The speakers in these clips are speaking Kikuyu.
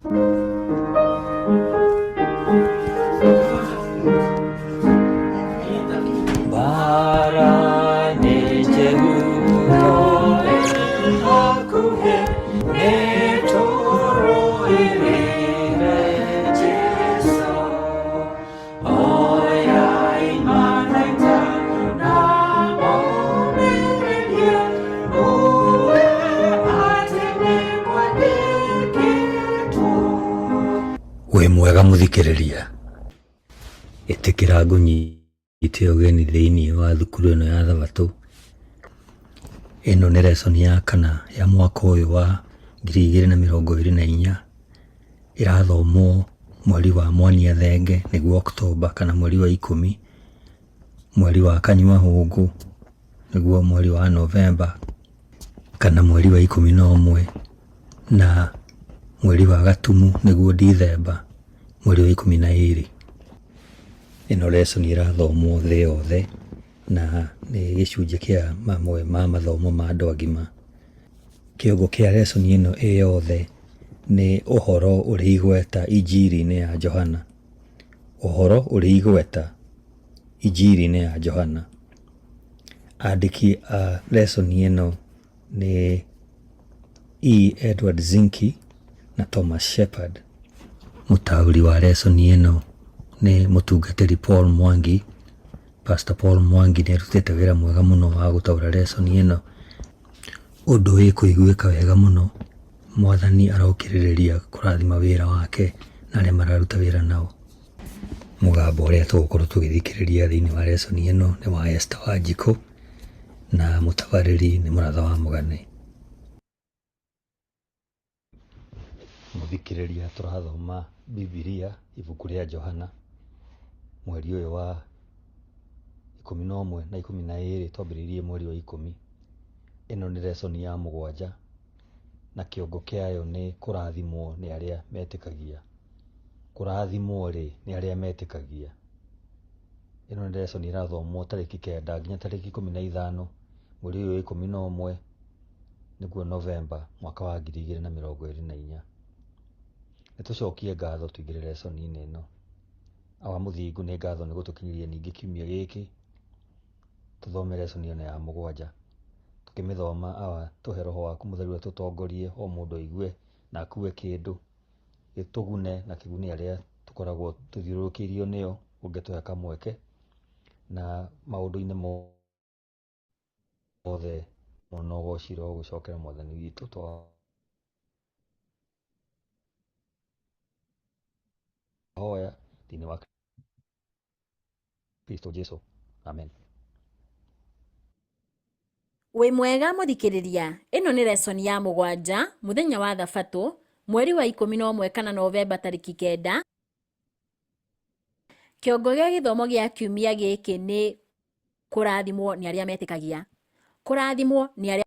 Wĩ mwega mũthikĩrĩria, ĩtĩkĩra ngũnyite ũgeni thĩinĩ wa thukuru ĩno ya Thabatũ. Ĩno nĩ lesson ya kana ya mwaka ũyũ wa 2024, ĩrathomwo mweri wa Mwania Thenge nĩguo Oktoba, kana mweri wa 10, mweri wa Kanyua Hũngũ nĩguo mweri wa Novemba, kana mweri wa 11, na mweri wa Gatumu nĩguo Dithemba, mweri wa 12. Ĩno lesson ĩrathomwo thĩ yothe na nĩ gĩcunjĩ kĩa mamwe ma mathomo ma andũ agima. Kĩongo kĩa lesson ĩno yothe nĩ ũhoro ũrĩ igweta injiri-inĩ ya Johana. Ũhoro ũrĩ igweta injiri-inĩ ya Johana. Andĩki a lesson ĩno nĩ E. Edward Zinki na Thomas Shepard. Mũtaũri wa lesson ĩno nĩ mũtungatĩri Paul Mwangi. Pastor Paul Mwangi nĩ arutĩte wĩra mwega mũno wa gũtaũra lesson ĩno, ũndũ wĩ kũiguĩka wega mũno. Mwathani arokĩrĩrĩria kũrathima wĩra wake na arĩa mararuta wĩra nao. Mũgambo ũrĩa tũgũkorwo tũgĩthikĩrĩria thĩinĩ wa lesson ĩno nĩ wa Esther Wanjikũ na mũtabarĩri nĩ Mũratha wa Mũgane. Mũthikĩrĩria, tũrathoma Bibilia, ibuku rĩa Johana, mweri ũyũ wa 11 na 12, twambĩrĩirie mweri wa 10. Ĩno nĩ lesson ya 7 na kĩongo kĩayo nĩ kũrathimwo nĩ arĩa metĩkagia. Kũrathimwo rĩ nĩ arĩa metĩkagia. Ĩno nĩ lesson ĩrathomwo tarĩki 9 nginya tarĩki 15 mweri ũyũ wa 11 nĩguo Novemba mwaka wa 2024. Nĩtũcokie ngatho tũingĩre lesson-inĩ ĩno. Awa mũthingu nĩ ngatho nĩ gũtũkinyĩria ningĩ kiumia gĩkĩ tũthome lesson ĩno ya 7. Tũkĩmĩthoma awa tũhe Roho waku Mũtheru atũtongorie, o mũndũ aigue na akue kĩndũ gĩtũgune na kĩguni arĩa tũkoragwo tũthiũrũrũkĩirio nĩo, ũngĩtũhe kamweke na maũndũ-inĩ mothe mũno gũcira gũcokera Mwathani witũ twahoya thĩinĩ wa Kristo Jesũ. Amen. Wĩ mwega mũthikĩrĩria, ĩno nĩ lesson ya 7, mũthenya wa Thabatũ, mweri wa 11 kana Novemba tarĩki 9. Kĩongo gĩa gĩthomo gĩa kiumia gĩkĩ nĩ kũrathimwo nĩ arĩa metĩkagia. Kũrathimwo nĩ arĩa.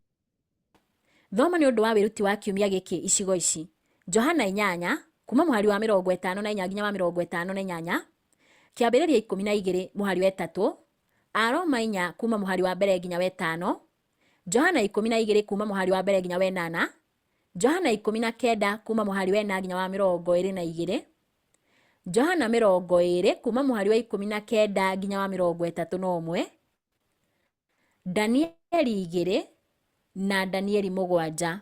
Thoma nĩ ũndũ wa wĩruti wa kiumia gĩkĩ icigo ici: Johana 8 kuma mũhari wa 54 nginya wa 58, kĩambĩrĩria 12 mũhari wa 3, Aroma 4 kuma mũhari wa mbere nginya wa 5, Johana 12 kuma mũhari wa mbere nginya wa 8, Johana 19 kuma mũhari wa 4 nginya wa 22, Johana 20 kuma mũhari wa 19 nginya wa 31, Danieli 2 na Danieli 7.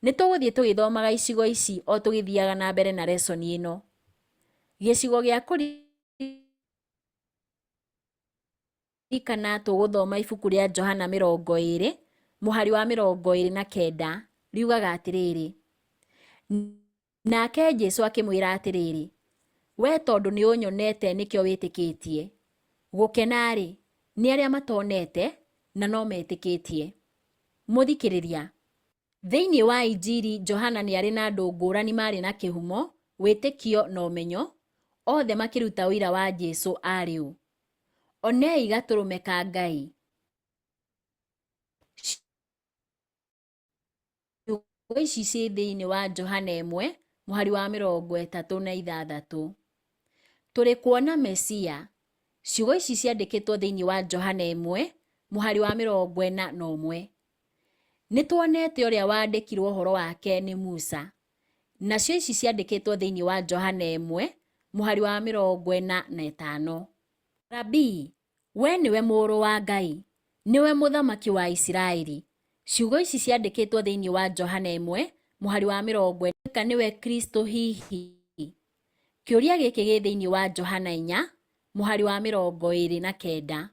Nĩtũgũthiĩ tũgĩthomaga icigo ici o tũgĩthiaga na mbere na lesson ĩno. Gĩcigo gĩa kũririkana tũgũthoma ibuku rĩa Johana 20 mũhari wa 29 riugaga atĩrĩrĩ: nake Jesũ akĩmwĩra atĩrĩrĩ, we tondũ nĩ ũnyonete nĩkĩo wĩtĩkĩtie. Gũkena-rĩ nĩ arĩa matonete na no metĩkĩtie. Mũthikĩrĩria, thĩinĩ wa injiri Johana nĩ arĩ na andũ ngũrani marĩ na kĩhumo, wĩtĩkio na ũmenyo, othe makĩruta ũira wa Jesũ arĩ ũ. Onei gatũrũme ka Ngai. Ciugo ici ciĩ thĩinĩ wa Johana 1 mũhari wa 36. Tũrĩ kuona Mesia. Ciugo ici ciandĩkĩtwo thĩinĩ wa Johana 1 mũhari wa 41. Nĩtuonete ũrĩa wandĩkirwo ũhoro wake nĩ Musa, nacio ici ciandĩkĩtwo thĩinĩ wa Johana 1 mũhari wa 45. Rabii, we nĩwe mũrũ wa Ngai, nĩwe mũthamaki wa Isiraeli. Ciugo ici ciandĩkĩtwo thĩinĩ wa Johana 1 mũhari wa 40. Nĩwe Kristo hihi? Kĩũria gĩkĩ gĩ thĩinĩ wa Johana 4 mũhari wa 29.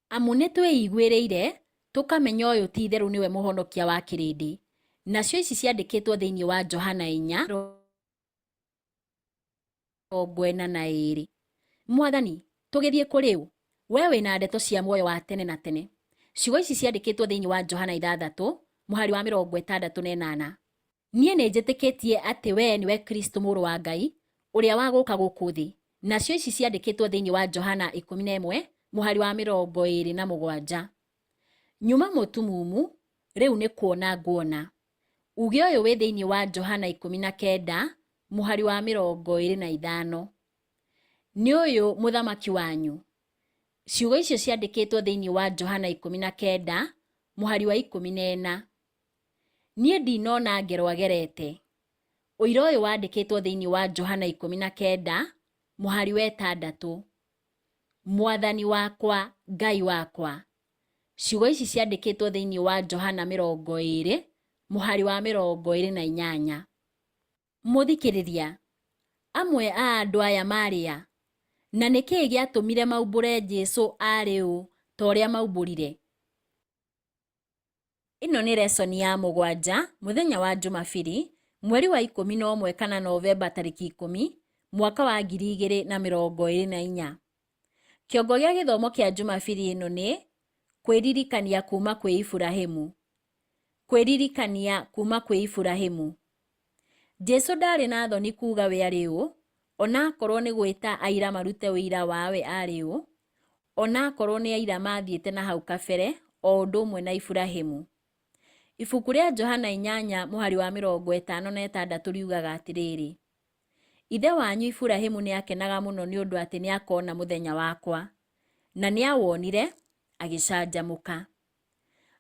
Amu nĩ twĩiguĩrĩire tũkamenya ũyũ ti itherũ nĩwe mũhonokia wa kĩrĩndĩ. Nacio ici ciandĩkĩtwo thĩinĩ wa Johana 4:42. Mwathani, tũgĩthiĩ kũrĩ ũ? We wĩna ndeto cia muoyo wa tene na tene. Ciugo ici ciandĩkĩtwo thĩinĩ wa Johana 6 mũhari wa 68. Niĩ nĩ njĩtĩkĩtie atĩ we nĩwe Kristo mũrũ wa Ngai ũrĩa wagũka gũkũ thĩ. Nacio ici ciandĩkĩtwo thĩinĩ wa Johana 11 mũhari wa 27. Nyuma mũtumumu, rĩu nĩ kuona nguona. Uge ũyũ wĩ thĩinĩ wa Johana 19 mũhari wa 25. Nĩ ũyũ mũthamaki wanyu. Ciugo icio ciandĩkĩtwo thĩinĩ wa Johana 19 mũhari wa 14. Niĩ ndinona ngero agerete. Ũira ũyũ wandĩkĩtwo thĩinĩ wa Johana 19 mũhari wa 6. Mwathani wakwa, Ngai wakwa. Ciugo ici ciandĩkĩtwo thĩinĩ wa Johana 20 mũhari wa 28. Mũthikĩrĩria, amwe a andũ aya marĩa, na nĩkĩĩ gĩatũmire maumbũre Jesũ arĩ ũ ta ũrĩa maumbũrire? Ĩno nĩ lesson ya 7 mũthenya wa Jumapili mweri wa 11 kana Novemba tarĩki 10 mwaka wa 2024. Kĩongo gĩa gĩthomo kĩa Jumapili ĩno nĩ kwĩririkania kuma kwĩ Iburahĩmu. Kwĩririkania kuma kwĩ Iburahĩmu. Jesũ ndarĩ na thoni kuuga we arĩ ũ, ona akorwo nĩ gwĩta aira marute ũira wawe arĩ ũ, ona akorwo nĩ aira mathiĩte na hau kabere o ũndũ ũmwe na Iburahĩmu. Ibuku rĩa Johana 8 mũhari wa 56 riugaga atĩrĩrĩ: Ithe wanyu Iburahĩmu nĩ akenaga mũno nĩ ũndũ atĩ nĩ akona mũthenya wakwa, na nĩ awonire agĩcanjamũka.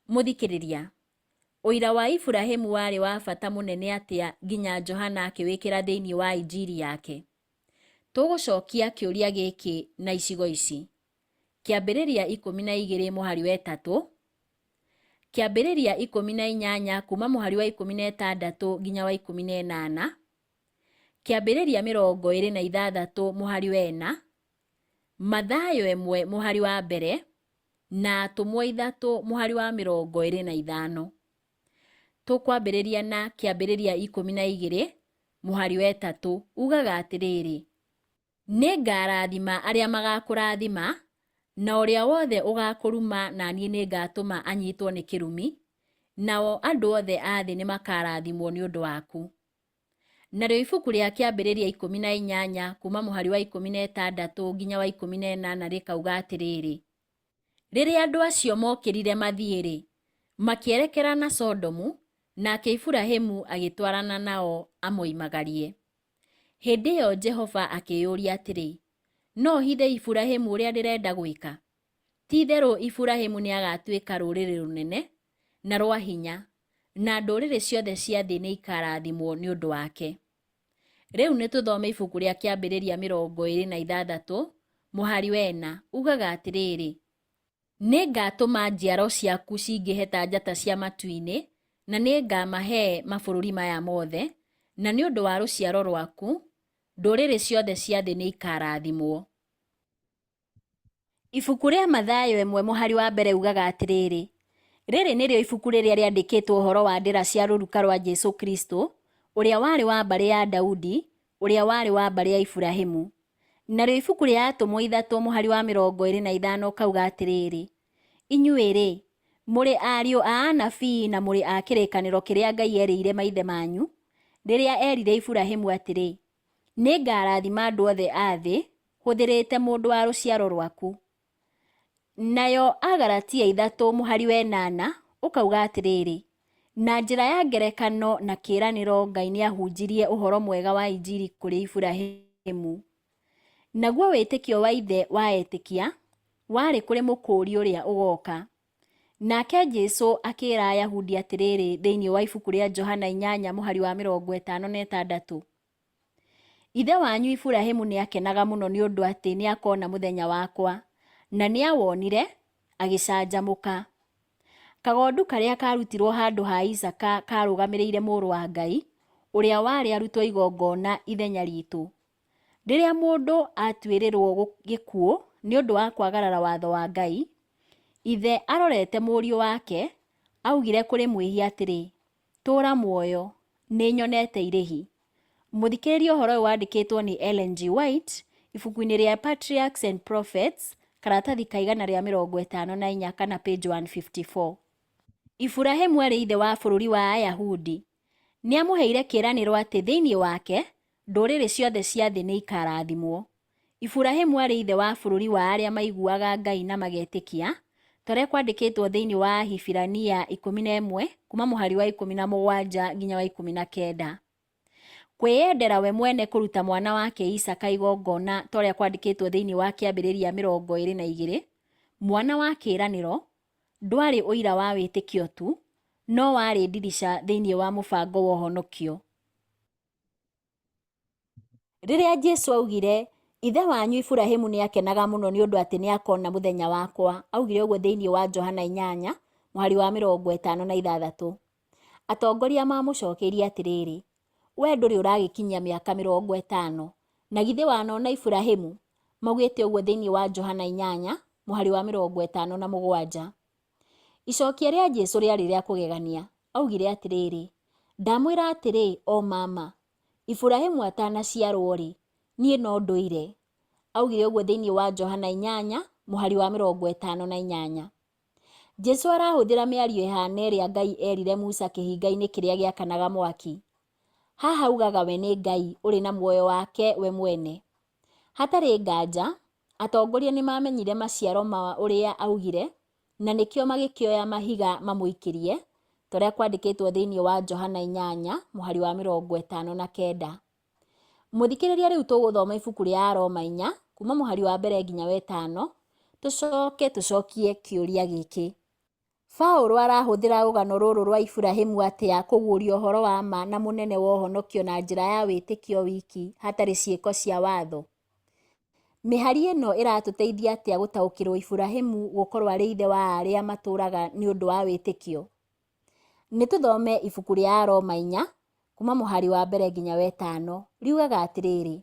Mũthikĩrĩria, ũira wa Iburahĩmu warĩ wa bata mũnene atĩa nginya Johana akĩwĩkĩra thĩinĩ wa injiri yake? Tũgũcokia kĩũria gĩkĩ na icigo ici. Kĩambĩrĩria 12 mũhari wa 3, Kĩambĩrĩria 18 kuma mũhari wa 16 nginya wa 18, Kĩambĩrĩria 26 mũhari wa 4, Mathayo 1 mũhari wa mbere na Atũmwo 3 mũhari wa 25. Tũkwambĩrĩria na Kĩambĩrĩria 12 mũhari wa 3 ugaga atĩrĩrĩ: Nĩ ngarathima arĩa magakũrathima, na ũrĩa wothe ũgakũruma na niĩ nĩ ngatũma anyitwo nĩ kĩrumi, nao andũ othe a thĩ nĩ makarathimwo nĩ ũndũ waku. Narĩo ibuku rĩa Kĩambĩrĩria 18 kuma mũhari wa 16 nginya wa 18 rĩkauga atĩrĩrĩ: Rĩrĩa andũ acio mokĩrire mathiĩ-rĩ, makĩerekera na Sodomu, nake Iburahĩmu agĩtwarana nao amoimagarie. Hĩndĩ ĩyo Jehova akĩyũria atĩrĩ: No hithe Iburahĩmu ũrĩa ndĩrenda gwĩka? Ti-itherũ Iburahĩmu nĩ agatuĩka rũrĩrĩ rũnene na rwa hinya, na ndũrĩrĩ ciothe cia thĩ nĩ ikarathimwo nĩ ũndũ wake. Rĩu nĩ tũthome ibuku rĩa Kĩambĩrĩria 26 mũhari wa 4 ugaga atĩrĩrĩ: Nĩ ngatũma njiaro ciaku cingĩhe ta njata cia matu-inĩ, na nĩ ngamahe mabũrũri maya mothe, na nĩ ũndũ wa rũciaro rwaku ndũrĩrĩ ciothe cia thĩ nĩ ikarathimwo. Ibuku rĩa Mathayo 1 mũhari wa mbere ugaga atĩrĩrĩ: Rĩrĩ nĩrĩo ibuku rĩrĩa rĩandĩkĩtwo ũhoro wa ndĩra cia rũruka rwa Jesũ Kristo, ũrĩa warĩ wa mbarĩ ya Daudi, ũrĩa warĩ wa mbarĩ ya Iburahĩmu. Narĩo ibuku rĩa Atũmwo 3 mũhari wa 25 kauga atĩrĩrĩ: Inyuĩ-rĩ, mũrĩ ariũ a anabii na mũrĩ a kĩrĩkanĩro kĩrĩa Ngai erĩire maithe manyu, rĩrĩa erire Iburahĩmu atĩrĩ: Nĩ ngarathima andũ othe a thĩ, hũthĩrĩte mũndũ wa rũciaro rwaku. Nayo Agalatia 3 mũhari wa 8 ũkauga atĩrĩrĩ: Na njĩra ya ngerekano na kĩĩranĩro Ngai nĩ ahunjirie ũhoro mwega wa injiri kũrĩ Iburahĩmu. Naguo wĩtĩkio wa ithe wa etĩkia warĩ kũrĩ mũkũũri ũrĩa ũgoka. Nake Jesu akĩra Ayahudi atĩrĩrĩ thĩinĩ wa ibuku rĩa Johana 8 mũhari wa 56, ithe wanyu Iburahĩmu nĩakenaga mũno nĩ ũndũ atĩ nĩakona mũthenya wakwa, na nĩawonire agĩcanjamũka. Kagondu karĩa karutirwo handũ ha Isaka karũgamĩrĩire mũrũ wa Ngai, ũrĩa warĩ arutwo igongona ithenya ritũ. Rĩrĩa mũndũ atuĩrĩrwo gĩkuũ nĩ ũndũ wa kwagarara watho wa Ngai, ithe arorete mũriũ wake, augire kũrĩ mwĩhia atĩrĩ, tũũra muoyo, nĩnyonete irĩhi. Mũthikĩrĩrie ũhoro ũyũ wandĩkĩtwo nĩ Ellen G. White, ibuku-inĩ rĩa Patriarchs and Prophets, karatathi ka 154 kana page 154. Iburahĩmu arĩ ithe wa bũrũri wa Ayahudi. Nĩamũheire kĩĩranĩro atĩ thĩinĩ wake ndũrĩrĩ ciothe cia thĩ nĩ ikarathimwo. Iburahĩmu arĩ ithe wa bũrũri wa arĩa maiguaga Ngai na magetĩkia, torĩa kwandĩkĩtwo thĩinĩ wa Ahibirania 11 kuma mũhari wa 17 nginya wa 19. Kwĩyendera we mwene kũruta mwana wake Isaka igongona torĩa kwandĩkĩtwo thĩinĩ wa Kĩambĩrĩria 22, mwana wa kĩĩranĩro, ndwarĩ ũira wa wĩtĩkio tu, no warĩ ndirica thĩinĩ wa mũbango wa ũhonokio. Rĩrĩa Jesu augire, ithe wanyu Iburahĩmu nĩakenaga mũno nĩ ũndũ atĩ nĩakona mũthenya wakwa, augire ũguo thĩinĩ wa Johana 8 mũhari wa 56. Atongoria mamũcokeirie atĩrĩrĩ, we ndũrĩ ũragĩkinyia mĩaka 50, na githĩ wanona Iburahĩmu? Maugĩte ũguo thĩinĩ wa Johana 8 mũhari wa 57. Icokia rĩa Jesu rĩarĩ rĩa kũgegania, augire atĩrĩrĩ, ndamwĩra atĩrĩ, o mama, Iburahĩmu atanaciarwo-rĩ, niĩ no ndũire. Augire ũguo thĩinĩ wa Johana 8 mũhari wa 58. Jesu arahũthĩra mĩario ĩhana ĩrĩa Ngai erire Musa kĩhinga-inĩ kĩrĩa gĩakanaga mwaki. Haha augaga we nĩ Ngai ũrĩ na muoyo wake we mwene. Hatarĩ nganja, atongoria nĩmamenyire maciaro ma ũrĩa augire, na nĩkĩo magĩkĩoya mahiga mamũikĩrie, torĩa kwandĩkĩtwo thĩinĩ wa Johana 8 mũhari wa 59. Mũthikĩrĩria rĩu tũgũthoma ibuku rĩa Aroma 4 kuma mũhari wa mbere nginya wa 5, tũcokie kĩũria gĩkĩ. Paũlũ arahũthĩra rũgano rũrũ rwa Iburahĩmu atĩa kũguũria ũhoro wa ma na mũnene wa ũhonokio na njĩra ya wĩtĩkio wiki hatarĩ ciĩko cia watho. Mĩhari ĩno ĩratũteithia atĩa gũtaũkĩrwo Iburahĩmu gũkorwo arĩ ithe wa arĩa matũũraga nĩ ũndũ wa wĩtĩkio. Nĩtũthome ibuku rĩa Aroma 4 kuma mũhari wa mbere nginya wa 5, riugaga atĩrĩrĩ,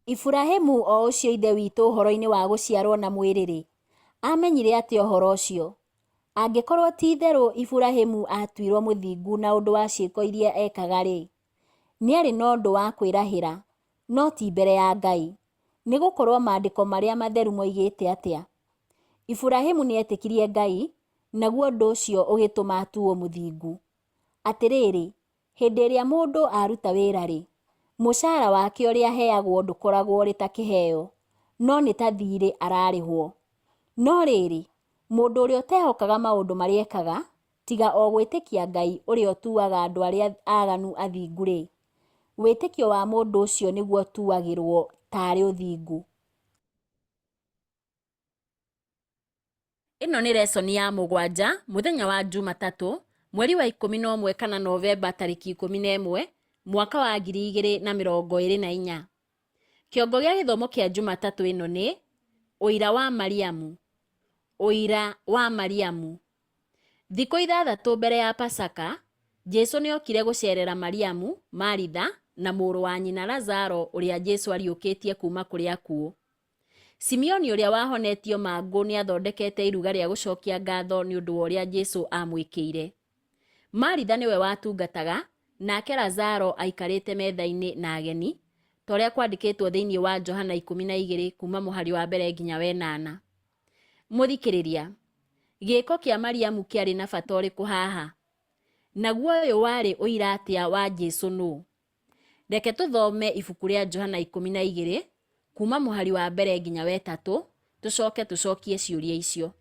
Iburahĩmu o ũcio ithe witũ ũhoro-inĩ wa gũciarwo na mwĩrĩ-rĩ, amenyire atĩ ũhoro ũcio, angĩkorwo ti itherũ Iburahĩmu atuirwo mũthingu na ũndũ wa ciĩko iria ekaga-rĩ, nĩarĩ na ũndũ wa kwĩrahĩra, no ti mbere ya Ngai, nĩgũkorwo maandĩko marĩa matheru moigĩte atĩa. Iburahĩmu nĩetĩkirie Ngai, naguo ũndũ ũcio ũgĩtũma atuo mũthingu. Atĩrĩrĩ, hĩndĩ ĩrĩa mũndũ aruta wĩra-rĩ, mũcara wake ũrĩa aheagwo ndũkoragwo ũrĩ ta kĩheo, no nĩ ta thiirĩ ararĩhwo. No rĩrĩ, mũndũ ũrĩa ũtehokaga maũndũ marĩa ekaga, tiga o gwĩtĩkia Ngai ũrĩa ũtuaga andũ arĩa aaganu athingu-rĩ, wĩtĩkio wa mũndũ ũcio nĩguo ũtuagĩrwo tarĩ ũthingu. Ĩno nĩ lesson ya 7 mũthenya wa Jumatatũ, mweri wa 11 kana Novemba tarĩki 11 mwaka wa 2024. Kĩongo gĩa gĩthomo kĩa Jumatatũ ĩno nĩ ũira wa Mariamu. Ũira wa Mariamu. Thikũ 6 mbere ya Pasaka, Jesu nĩokire gũcerera Mariamu, Maritha na mũrũ wa nyina Lazaro ũrĩa Jesu ariũkĩtie kuma kũrĩ akuũ. Simeoni ũrĩa wahonetio mangũ nĩathondekete iruga rĩa gũcokia ngatho nĩ ũndũ wa ũrĩa Jesu amwĩkĩire. Maritha nĩwe watungataga, nake Lazaro aikarĩte metha-inĩ na ageni, torĩa kwandĩkĩtwo thĩinĩ wa Johana 12 kuma mũhari wa mbere nginya wa 8. Mũthikĩrĩria, gĩĩko kĩa Mariamu kĩarĩ na bata ũrĩkũ haha? Naguo ũyũ warĩ ũira atĩa wa Jesu nũ? Reke tũthome ibuku rĩa Johana 12 kuma mũhari wa mbere nginya wa 3, tũcokie ciũria icio.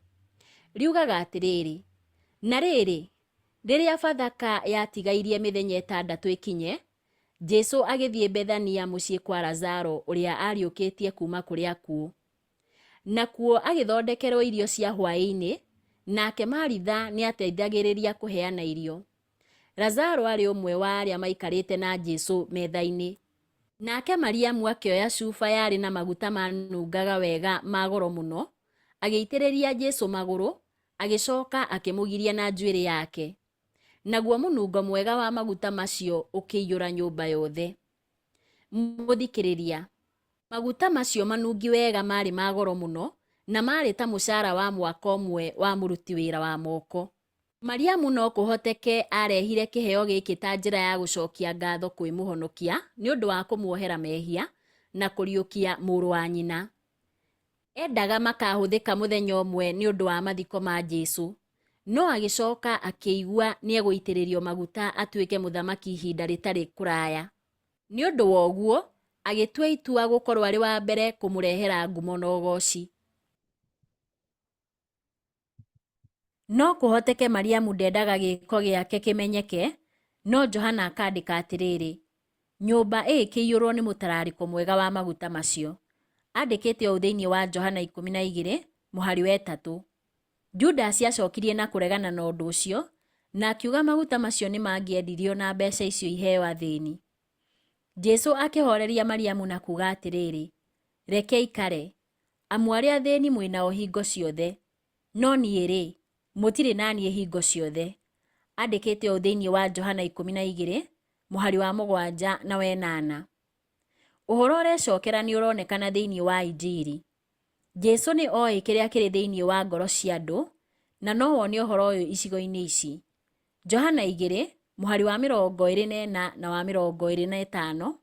Riugaga atĩrĩrĩ, na rĩrĩ, rĩrĩa Bathaka yatigairie mĩthenya 6 ĩkinye, Jesu agĩthiĩ Bethania mũciĩ kwa Lazaro ũrĩa ariũkĩtie kuma kũrĩ akuũ. Nakuo agĩthondekerwo irio cia hwaĩ-inĩ, nake Maritha nĩ ateithagĩrĩria kũheana irio. Lazaro arĩ ũmwe wa arĩa maikarĩte na Jesũ metha-inĩ. Nake Mariamu akĩoya cuba yarĩ na maguta manungaga wega ma goro mũno, agĩitĩrĩria Jesũ magũrũ, agĩcoka akĩmũgiria na njuĩrĩ yake. Naguo mũnungo mwega wa maguta macio ũkĩiyũra nyũmba yothe. Mũthikĩrĩria, maguta macio manungi wega marĩ ma goro mũno, na marĩ ta mũcara wa mwaka ũmwe wa mũruti wĩra wa moko. Mariamu no kũhoteke arehire kĩheo gĩkĩ ta njĩra ya gũcokia ngatho kwĩ Mũhonokia nĩ ũndũ wa kũmuohera mehia na kũriũkia mũrũ wa nyina. Endaga makahũthĩka mũthenya ũmwe nĩ ũndũ wa mathiko ma Jesũ, no agĩcoka akĩigua nĩ egũitĩrĩrio maguta atuĩke mũthamaki ihinda rĩtarĩ kũraya. Nĩ ũndũ wa ũguo, agĩtua itua gũkorwo arĩ wa mbere kũmũrehera ngumo na ũgooci. No kũhoteke Mariamu ndendaga gĩĩko gĩake kĩmenyeke, no Johana akandĩka atĩrĩrĩ, nyũmba ĩkĩiyũrwo nĩ mũtararĩko mwega wa maguta macio. Andĩkĩte ũũ thĩinĩ wa Johana 12:3. Judasi acokirie na kũregana na ũndũ ũcio, na akiuga maguta macio nĩ mangĩendirio na mbeca icio iheo athĩni. Jesũ akĩhoreria Mariamu na kuuga atĩrĩrĩ, reke ikare, amu arĩa athĩni mwĩnao hingo ciothe, no niĩ-rĩ, mũtirĩ naniĩ hingo ciothe. Andĩkĩte ũũ thĩinĩ wa Johana 12:7-8. Ũhoro ũrecokera nĩ ũronekana thĩinĩ wa Injiri. Jesũ nĩ oĩ kĩrĩa kĩrĩ thĩinĩ wa ngoro cia andũ, na no wone ũhoro ũyũ icigo-inĩ ici. Johana 2:24 na wa 25.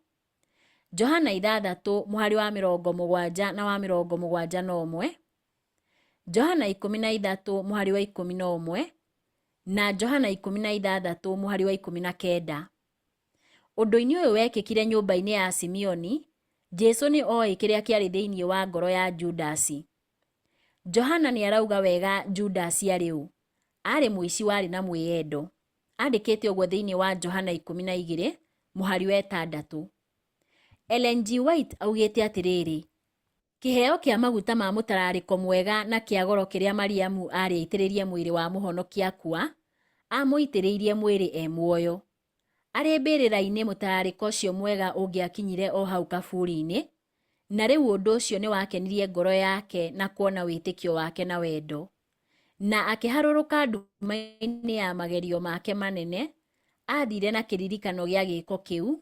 Johana 6:70 na wa 71. Johana 13:11 na Johana 16:19. Ũndũ-inĩ ũyũ wekĩkire nyũmba-inĩ ya Simeoni, Jesũ nĩ oĩ kĩrĩa kĩarĩ thĩinĩ wa ngoro ya Judasi. Johana nĩ arauga wega Judasi arĩ ũ? Arĩ mũici warĩ na mwĩyendo. Andĩkĩte ũguo thĩinĩ wa Johana 12:6. Ellen G. White augĩte atĩrĩrĩ, kĩheo kĩa maguta ma mũtararĩko mwega na kĩa goro kĩrĩa Mariamu arĩ aitĩrĩrie mwĩrĩ wa Mũhonokia kua, amũitĩrĩirie mwĩrĩ e muoyo. Arĩ mbĩrĩra-inĩ mũtararĩko ũcio mwega ũngĩakinyire o hau kaburi-inĩ, na rĩu ũndũ ũcio nĩ wakenirie ngoro yake na kuona wĩtĩkio wake na wendo. Na akĩharũrũka nduma-inĩ ya magerio make manene, athire na kĩririkano gĩa gĩĩko kĩu,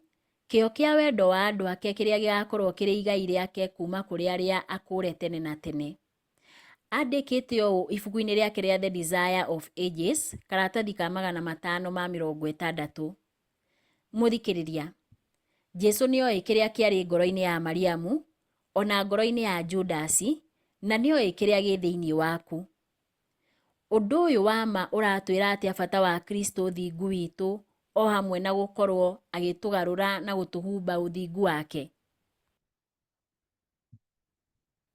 kĩo kĩa wendo wa andũ ake kĩrĩa gĩgakorwo kĩrĩ igai rĩake kuma kũrĩ arĩa akũũre tene na tene. Andĩkĩte ũũ ibuku-inĩ rĩake rĩa The Desire of Ages, karatathi ka 560. Mũthikĩrĩria, Jesũ nĩ oĩ kĩrĩa kĩarĩ ngoro-inĩ ya Mariamu, ona ngoro-inĩ ya Judasi, na nĩ oĩ kĩrĩa gĩ thĩinĩ waku. Ũndũ ũyũ wa ma ũratwĩra atĩ bata wa Kristo thingu witũ, o hamwe na gũkorwo agĩtũgarũra na gũtũhumba ũthingu wake.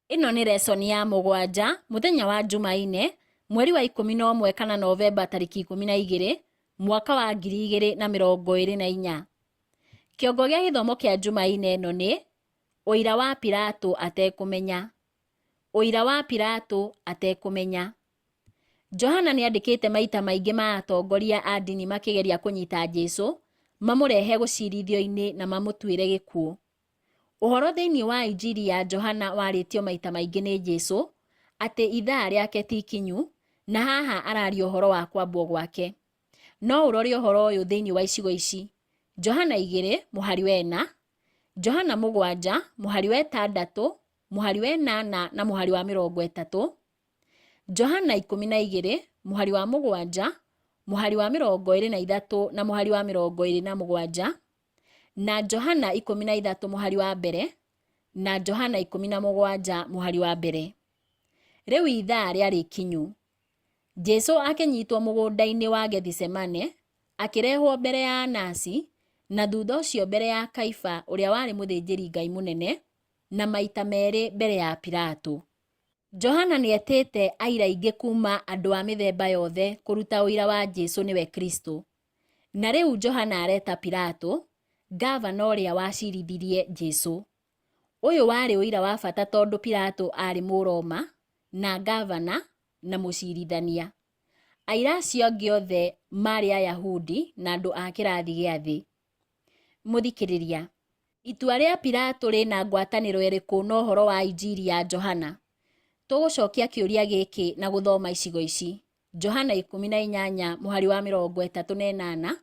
Ĩno nĩ lesson ya 7, mũthenya wa Jumaine, mweri wa 11 kana Novemba tarĩki 12, mwaka wa 2024. Kĩongo gĩa gĩthomo kĩa Jumaine ĩno nĩ ũira wa Pilato atekũmenya. Ũira wa Pilato atekũmenya. Johana nĩ andĩkĩte maita maingĩ ma atongoria a ndini makĩgeria kũnyita Jesũ, mamũrehe gũcirithio-inĩ na mamũtuĩre gĩkuũ. Ũhoro thĩinĩ wa Injiri ya Johana warĩtio maita maingĩ nĩ Jesũ, atĩ ithaa rĩake ti ikinyu, na haha araria ũhoro wa kwambwo gwake. No ũrore ũhoro ũyũ thĩinĩ wa icigo ici: Johana 2:4, Johana 7:6, 8 na 30. Johana 12:7, 23 na 27, na Johana 13:1 na Johana 17:1. Rĩu ithaa rĩarĩ ikinyu. Jesũ akĩnyitwo mũgũnda-inĩ wa Gethisemane, akĩrehwo mbere ya Anasi, na thutha ũcio mbere ya Kaifa ũrĩa warĩ mũthĩnjĩri Ngai mũnene, na maita merĩ mbere ya Pilato. Johana nĩetĩte aira aingĩ kuma andũ a mĩthemba yothe kũruta ũira wa Jesũ nĩwe Kristo. Na rĩu Johana areta Pilato, ngavana ũrĩa wacirithirie Jesũ. Ũyũ warĩ ũira wa bata tondũ Pilato arĩ Mũroma, na ngavana na mũcirithania. Aira acio angĩ othe marĩ Ayahudi na andũ a kĩrathi gĩa thĩ. Mũthikĩrĩria, itua rĩa Pilato rĩna ngwatanĩro ĩrĩkũ na ũhoro wa Injiri ya Johana? Tũgũcokia kĩũria gĩkĩ na gũthoma icigo ici: Johana 18 mũhari wa 38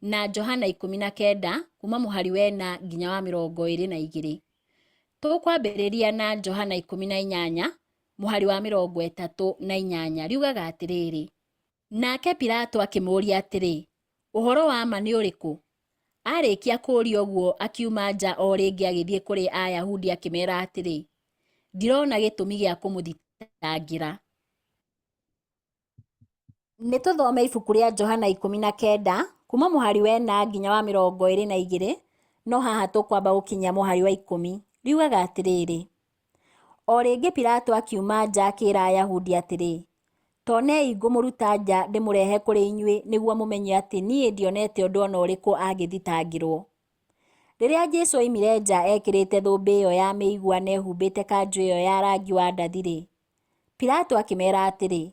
na Johana 19 kuma mũhari wa 4 nginya wa 22. Tũkwambĩrĩria na Johana 18 mũhari wa 38. Riugaga atĩrĩrĩ: Nake Pilato akĩmũũria atĩrĩ, ũhoro wa ma nĩ ũrĩkũ? Arĩkia kũũria ũguo akiuma nja o rĩngĩ agĩthiĩ kũrĩ Ayahudi akĩmeera atĩrĩ, ndirona gĩtũmi gĩa kũmũthitangĩra. Nĩtũthome ibuku rĩa Johana 19 kuma mũhari wa 4 nginya wa 22, no haha tũkwamba gũkinya mũhari wa 10. Riugaga atĩrĩrĩ: o rĩngĩ Pilato akiuma nja akĩĩra Ayahudi atĩrĩ, tonei ngũmũruta nja ndĩmũrehe kũrĩ inyuĩ nĩguo mũmenye atĩ niĩ ndionete ũndũ ona ũrĩkũ angĩthitangĩrwo. Rĩrĩa Jesũ oimire nja ekĩrĩte thũmbĩ ĩyo ya mĩigua na ehumbĩte kanjũ ĩyo ya rangi wa ndathi-rĩ, Pilato akĩmeera atĩrĩ,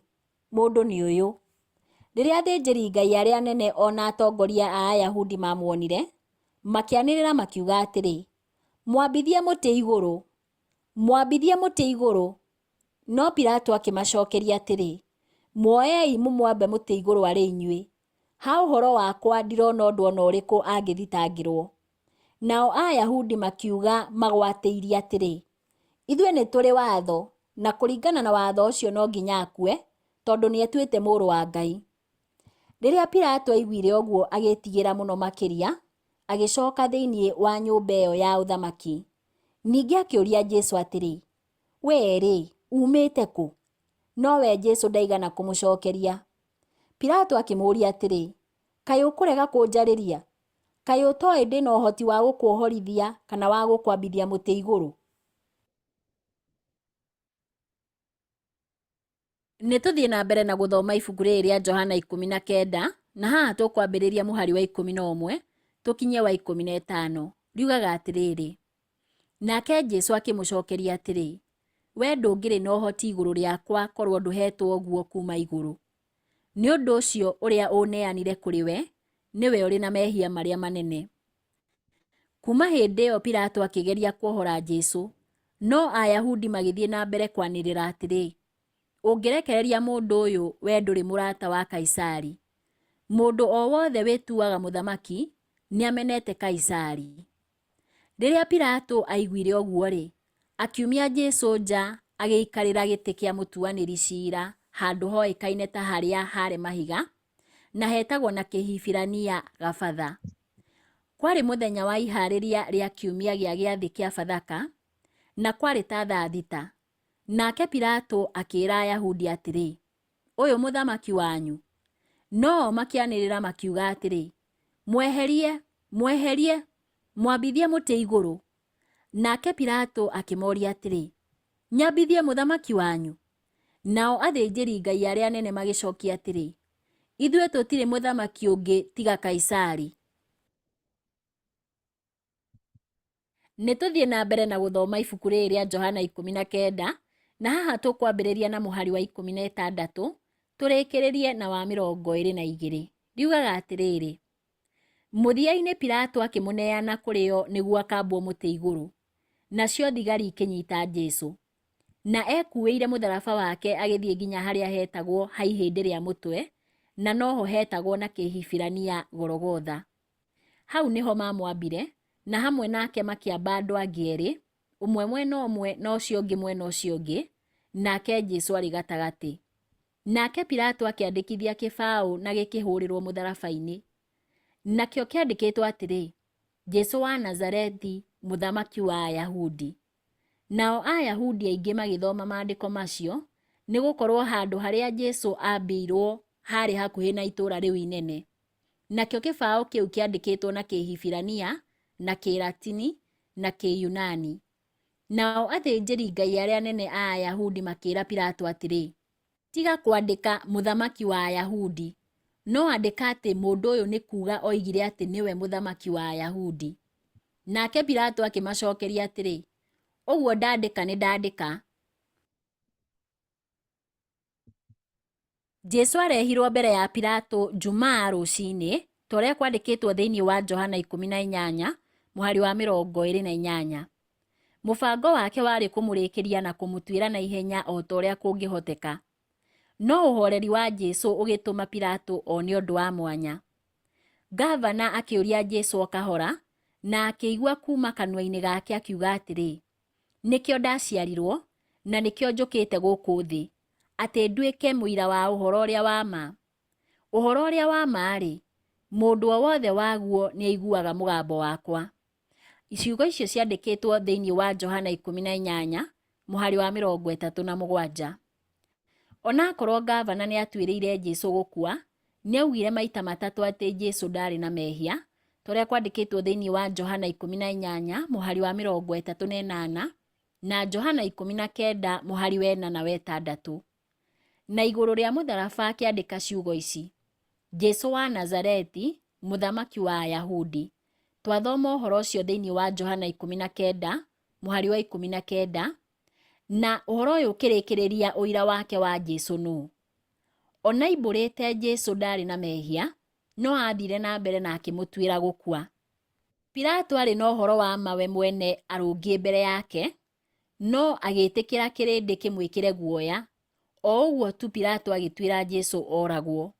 mũndũ nĩ ũyũ. Rĩrĩa athĩnjĩri-Ngai arĩa anene ona atongoria a Ayahudi mamuonire, makĩanĩrĩra makiuga atĩrĩ, mwambithie mũtĩ igũrũ, mwambithie mũtĩ igũrũ. No Pilato akĩmacokeria atĩrĩ, muoyei mũmwambe mũtĩ igũrũ arĩ inyuĩ. Ha ũhoro wakwa ndirona ũndũ ona ũrĩkũ angĩthitangĩrwo. Nao Ayahudi makiuga magwatĩirie atĩrĩ, ithuĩ nĩ tũrĩ watho, na kũringana na watho ũcio no nginya akue, tondũ nĩ etuĩte mũrũ wa Ngai. Rĩrĩa Pilato aiguire ũguo agĩtigĩra mũno makĩria, agĩcoka thĩinĩ wa nyũmba ĩyo ya ũthamaki. Ningĩ akĩũria Jesũ atĩrĩ, we-rĩ, umĩte kũ? Nowe Jesũ ndaigana kũmũcokeria. Pilato akĩmũũria atĩrĩ, kaĩ ũkũrega kũnjarĩria? Kaĩ ũtoĩ ndĩna ũhoti wa gũkuohorithia kana wa gũkwambithia mũtĩ igũrũ? Nĩtũthiĩ na mbere na gũthoma ibuku rĩrĩ rĩa Johana 19 na haha tũkwambĩrĩria mũhari wa 11 tũkinye wa 15. Riugaga atĩrĩrĩ, nake Jesũ akĩmũcokeria atĩrĩ, we ndũngĩrĩ na ũhoti igũrũ rĩakwa korwo ndũhetwo ũguo kuma igũrũ. Nĩ ũndũ ũcio ũrĩa ũneanire kũrĩ we, nĩwe ũrĩ na mehia marĩa manene. Kuma hĩndĩ ĩyo Pilato akĩgeria kuohora Jesũ, no Ayahudi magĩthiĩ na mbere kwanĩrĩra atĩrĩ, ũngĩrekereria mũndũ ũyũ we ndũrĩ mũrata wa Kaisari. Mũndũ o wothe wĩtuaga mũthamaki nĩamenete Kaisari. Rĩrĩa Pilato aiguire ũguo-rĩ, akiumia Jesũ nja agĩikarĩra gĩtĩ kĩa mũtuanĩri ciira handũ hoĩkaine ta harĩa harĩ mahiga, na hetagwo na Kĩhibirania Gabatha. Kwarĩ mũthenya wa iharĩria rĩa kiumia gĩa gĩathĩ kĩa Bathaka, na kwarĩ ta thaa thita. Nake Pilato akĩĩra Ayahudi atĩrĩ, ũyũ mũthamaki wanyu. No makĩanĩrĩra makiuga atĩrĩ, mweherie, mweherie, mwambithie mũtĩ igũrũ. Nake Pilato akĩmoria atĩrĩ, nyambithie mũthamaki wanyu? Nao athĩnjĩri-Ngai arĩa anene magĩcokia atĩrĩ, ithuĩ tũtirĩ mũthamaki ũngĩ tiga Kaisari. Nĩtũthiĩ na mbere na gũthoma ibuku rĩrĩ rĩa Johana 19 na haha tũkwambĩrĩria na mũhari wa 16 tũrĩkĩrĩrie na wa 22. Riugaga atĩrĩrĩ, mũthia-inĩ Pilato akĩmũneana kũrĩ o nĩguo akambwo mũtĩ igũrũ, nacio thigari ikĩnyita Jesũ. Na ekuĩire mũtharaba wake agĩthiĩ nginya harĩa hetagwo ha ihĩndĩ rĩa mũtwe, na noho hetagwo na Kĩhibirania Gologotha. Hau nĩho mamwambire, na hamwe nake makĩamba andũ angĩ erĩ, ũmwe mwena ũmwe na ũcio ũngĩ mwena ũcio ũngĩ, nake Jesũ arĩ gatagatĩ. Nake Pilato akĩandĩkithia kĩbaũ na gĩkĩhũrĩrwo mũtharaba-inĩ. Nakĩo kĩandĩkĩtwo atĩrĩ, Jesũ wa Nazarethi, mũthamaki wa Ayahudi. Nao Ayahudi aingĩ magĩthoma maandĩko macio, nĩ gũkorwo handũ harĩa Jesũ ambĩirwo harĩ hakuhĩ na itũũra rĩu inene. Nakĩo kĩbaũ kĩu kĩandĩkĩtwo na Kĩhibirania, na Kĩlatini, na Kĩyunani. Nao athĩnjĩri-Ngai arĩa anene a Ayahudi makĩĩra Pilato atĩrĩ, tiga kwandĩka mũthamaki wa Ayahudi, no andĩka atĩ mũndũ ũyũ nĩ kuuga oigire atĩ nĩwe mũthamaki wa Ayahudi. Nake Pilato akĩmacokeria atĩrĩ, ũguo ndandĩka nĩ ndandĩka. Jesu arehirwo mbere ya Pilato Jumaa rũcinĩ, ta ũrĩa kwandĩkĩtwo thĩinĩ wa Johana 18 mũhari wa 28. Mũbango wake warĩ kũmũrĩkĩria na kũmũtuĩra na ihenya o ta ũrĩa kũngĩhoteka. No ũhoreri wa Jesu ũgĩtũma Pilato one ũndũ wa mwanya. Gavana akĩũria Jesu o kahora, na akĩigua kuma kanua-inĩ gake akiuga atĩrĩ, nĩkĩo ndaciarirwo, na nĩkĩo njũkĩte gũkũ thĩ, atĩ nduĩke mũira wa ũhoro ũrĩa wa ma. Ũhoro ũrĩa wa ma-rĩ, mũndũ o wothe waguo nĩ aiguaga mũgambo wakwa. Ciugo icio ciandĩkĩtwo thĩinĩ wa Johana 18 mũhari wa 37. Onakorwo gavana nĩ atuĩrĩire Jesu gũkua, nĩ augire maita matatũ atĩ Jesu ndarĩ na mehia, ta ũrĩa kwandĩkĩtwo thĩinĩ wa Johana 18 mũhari wa 38 na Johana 19 mũhari wa 4 na 6. Na igũrũ rĩa mũtharaba akĩandĩka ciugo ici: Jesu wa Nazareti, mũthamaki wa Ayahudi. Twathoma ũhoro ũcio thĩinĩ wa Johana 19 mũhari wa 19, na ũhoro ũyũ ũkĩrĩkĩrĩria ũira wake wa Jesu nũ. Ona imbũrĩte Jesu ndarĩ na mehia, no athire na mbere na akĩmũtuĩra gũkua. Pilato arĩ na ũhoro wa mawe mwene arũngiĩ mbere yake, no agĩtĩkĩra kĩrĩndĩ kĩmwĩkĩre guoya, o ũguo tu Pilato agĩtuĩra Jesu oragwo.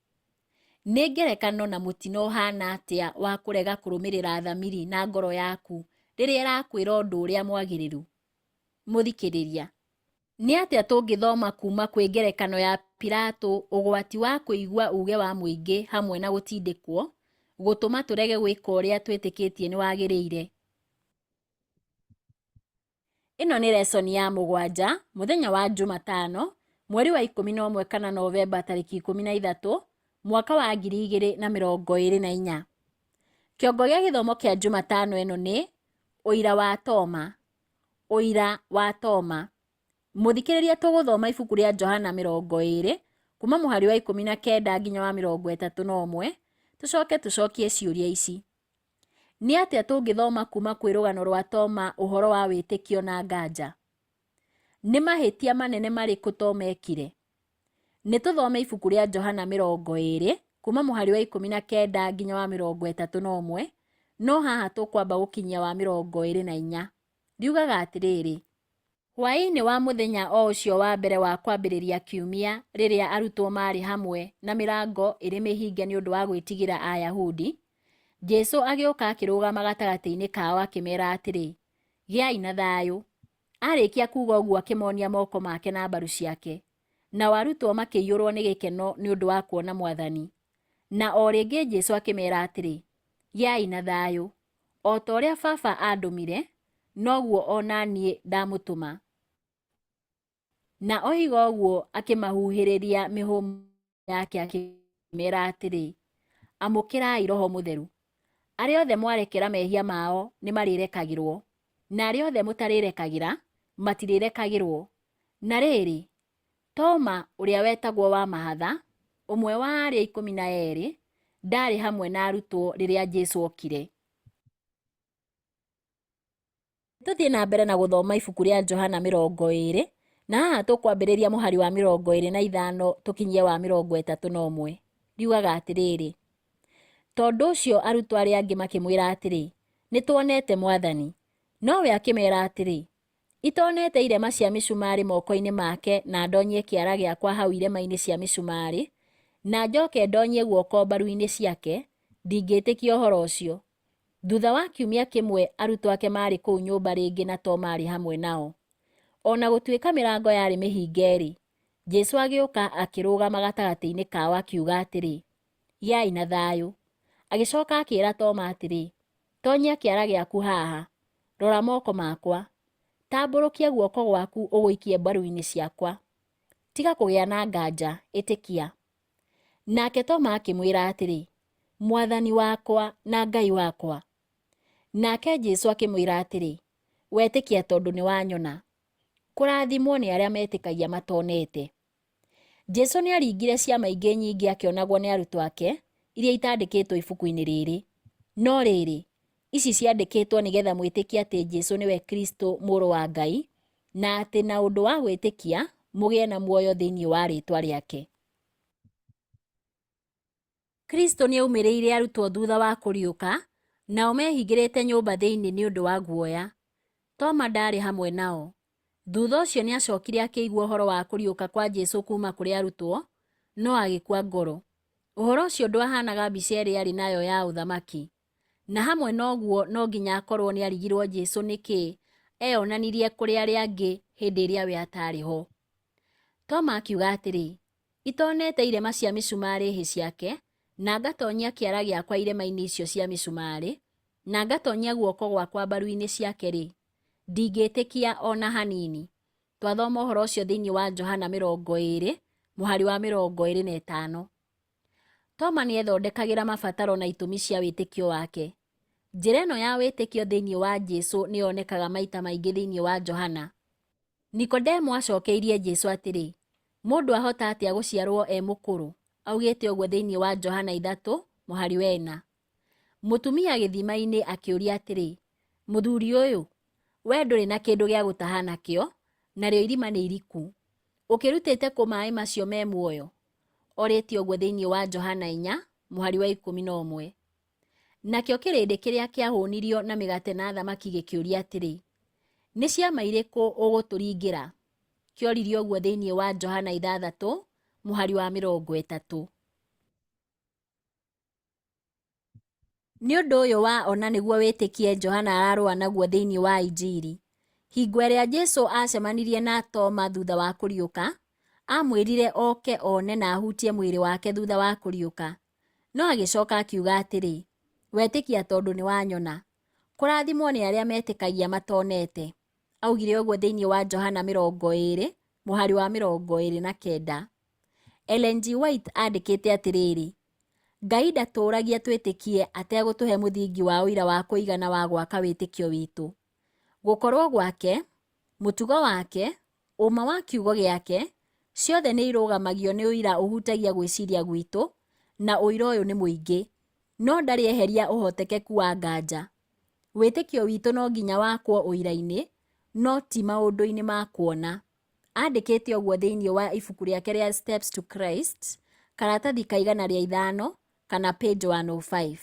Nĩ ngerekano na mũtino ũhana atĩa wa kũrega kũrũmĩrĩra thamiri na ngoro yaku rĩrĩa ĩrakwĩra ũndũ ũrĩa mwagĩrĩru? Mũthikĩrĩria, nĩ atĩa tũngĩthoma kuma kwĩ ngerekano ya Pilato ũgwati wa kũigua uge wa mũingĩ hamwe na gũtindĩkwo gũtũma tũrege gwĩka ũrĩa twĩtĩkĩtie nĩ wagĩrĩire? Ĩno nĩ lesson ya 7, mũthenya wa Jumatano, mweri wa 11 kana Novemba tarĩki 13, mwaka wa 2024. Kĩongo gĩa gĩthomo kĩa Jumatano ĩno nĩ ũira wa Toma. Ũira wa Toma. Mũthikĩrĩria, tũgũthoma ibuku rĩa Johana 20 kuma mũhari wa 19 nginya wa 31, tũcokie ciũria ici. Nĩ atĩa tũngĩthoma kuma kwĩ rũgano rwa Toma ũhoro wa wĩtĩkio na nganja? Nĩ mahĩtia manene marĩkũ Toma ekire? Nĩ tũthome ibuku rĩa Johana 20 kuma mũhari wa 19 nginya wa 31, no haha tũkwamba gũkinyia wa 24. Riugaga atĩrĩrĩ: hwaĩ-inĩ wa mũthenya o ũcio wa mbere wa kwambĩrĩria kiumia, rĩrĩa arutwo marĩ hamwe na mĩrango ĩrĩ mĩhinge nĩ ũndũ wa gwĩtigĩra Ayahudi, Jesu agĩũka akĩrũgama gatagatĩ-inĩ kao akĩmeera atĩrĩ, gĩai na thayũ. Arĩkia kuuga ũguo akĩmonia moko make na mbaru ciake, nao arutwo makĩiyũrwo nĩ gĩkeno nĩ ũndũ wa kuona Mwathani. Na o rĩngĩ Jesu akĩmeera atĩrĩ, gĩai na thayũ. O ta ũrĩa Baba andũmire, noguo o na niĩ ndamũtũma. Na oiga ũguo akĩmahuhĩrĩria mĩhũmũ yake akĩmeera atĩrĩ, amũkĩrai Roho Mũtheru. Arĩa othe mwarekera mehia mao nĩ marĩrekagĩrwo, na arĩa othe mũtarĩrekagĩra matirĩrekagĩrwo. Na rĩrĩ, Toma ũrĩa wetagwo wa Mahatha, ũmwe wa arĩa 12, ndarĩ hamwe na arutwo rĩrĩa Jesu okire. Tũthiĩ na mbere na gũthoma ibuku rĩa Johana 20, na haha tũkwambĩrĩria mũhari wa 25 tũkinyie wa 31. Riugaga atĩrĩrĩ: tondũ ũcio arutwo arĩa angĩ makĩmwĩra atĩrĩ, nĩtuonete Mwathani. Nowe akĩmeera atĩrĩ, itonete irema cia mĩcumarĩ moko-inĩ make na ndonyie kĩara gĩakwa hau irema-inĩ cia mĩcumarĩ, na njoke ndonyie guoko mbaru-inĩ ciake, ndingĩtĩkia ũhoro ũcio. Thutha wa kiumia kĩmwe arutwo ake marĩ kũu nyũmba rĩngĩ na Toma arĩ hamwe nao. Ona gũtuĩka mĩrango yarĩ mĩhinge-rĩ, Jesu agĩũka akĩrũgama gatagatĩ-inĩ kao akiuga atĩrĩ, gĩai na thayũ. Agĩcoka akĩĩra Toma atĩrĩ, tonyia kĩara gĩaku haha, rora moko makwa, tambũrũkia guoko gwaku ũgũikie mbaru-inĩ ciakwa, tiga kũgĩa na nganja, ĩtĩkia. Nake Toma akĩmwĩra atĩrĩ, Mwathani wakwa na Ngai wakwa. Nake Jesu akĩmwĩra atĩrĩ, wetĩkia tondũ nĩ wanyona. Kũrathimwo nĩ arĩa metĩkagia matonete. Jesu nĩ aringire ciama ingĩ nyingĩ akĩonagwo nĩ arutwo ake, iria itandĩkĩtwo ibuku-inĩ rĩrĩ. No rĩrĩ, ici ciandĩkĩtwo nĩgetha mwĩtĩkie atĩ Jesu nĩwe Kristo mũrũ wa Ngai, na atĩ na ũndũ wa gwĩtĩkia mũgĩe na muoyo thĩinĩ wa rĩĩtwa rĩake. Kristo nĩaumĩrĩire arutwo thutha wa kũriũka, nao mehingĩrĩte nyũmba thĩinĩ nĩ ũndũ wa guoya. Toma ndarĩ hamwe nao. Thutha ũcio nĩacokire akĩigua ũhoro wa kũriũka kwa Jesũ kuma kũrĩ arutwo, no agĩkua ngoro. Ũhoro ũcio ndwahanaga mbica ĩrĩa arĩ nayo ya ũthamaki. Na hamwe noguo no nginya akorwo nĩarigirwo Jesũ nĩkĩ eyonanirie kũrĩ arĩa angĩ hĩndĩ ĩrĩa we atarĩ ho. Toma akiuga atĩrĩ, itonete irema cia mĩcumarĩ hĩ ciake, na ngatonyia kĩara gĩakwa irema-inĩ icio cia mĩcumarĩ, na ngatonyia guoko gwakwa mbaru-inĩ ciake-rĩ, ndingĩtĩkia ona hanini. Twathoma ũhoro ũcio thĩinĩ wa Johana 20, mũhari wa 25. Toma nĩethondekagĩra mabataro na itũmi cia wĩtĩkio wake. Njĩra ĩno ya wĩtĩkio thĩinĩ wa Jesũ nĩyonekaga maita maingĩ thĩinĩ wa Johana. Nikodemo acokeirie Jesũ atĩrĩ, mũndũ ahota atĩa gũciarwo e mũkũrũ? Augĩte ũguo thĩinĩ wa Johana 3, mũhari wa 4. Mũtumia gĩthima-inĩ akĩũria atĩrĩ, mũthuri ũyũ, we ndũrĩ na kĩndũ gĩa gũtaha nakĩo, narĩo irima nĩ iriku. Ũkĩrutĩte kũ maĩ macio me muoyo? Orĩtio ũguo thĩinĩ wa Johana 4, mũhari wa 11. Nakĩo kĩrĩndĩ kĩrĩa kĩahũnirio na mĩgate na thamaki gĩkĩũria atĩrĩ, nĩ ciama irĩkũ ũgũtũringĩra? Kĩoririo ũguo thĩinĩ wa Johana 6, mũhari wa 30. Nĩ ũndũ ũyũ wa ona nĩguo wĩtĩkie Johana ararũa naguo thĩinĩ wa Injiri. Hingo ĩrĩa Jesũ acemanirie na Toma thutha wa kũriũka, amwĩrire oke one na ahutie mwĩrĩ wake thutha wa kũriũka. No agĩcoka akiuga atĩrĩ, wetĩkia tondũ nĩwanyona. Kũrathimwo nĩ arĩa metĩkagia matonete. Augire ũguo thĩinĩ wa Johana 20, mũhari wa 29. Ellen G. White andĩkĩte atĩrĩrĩ, Ngai ndatũũragia twĩtĩkie ategũtũhe mũthingi wa ũira wa kũigana wa gwaka wĩtĩkio witũ. Gũkorwo gwake, mũtugo wake, ũma wa kiugo gĩake, ciothe nĩ irũgamagio nĩ ũira ũhutagia gwĩciria gwitũ, na ũira ũyũ nĩ mũingĩ, no ndarĩ eheria ũhotekeku wa nganja. Wĩtĩkio witũ no nginya wakwo ũira-inĩ, no ti maũndũ-inĩ ma kuona. Andĩkĩte ũguo thĩinĩ wa ibuku rĩake rĩa Steps to Christ, karatathi ka 105 kana page 105.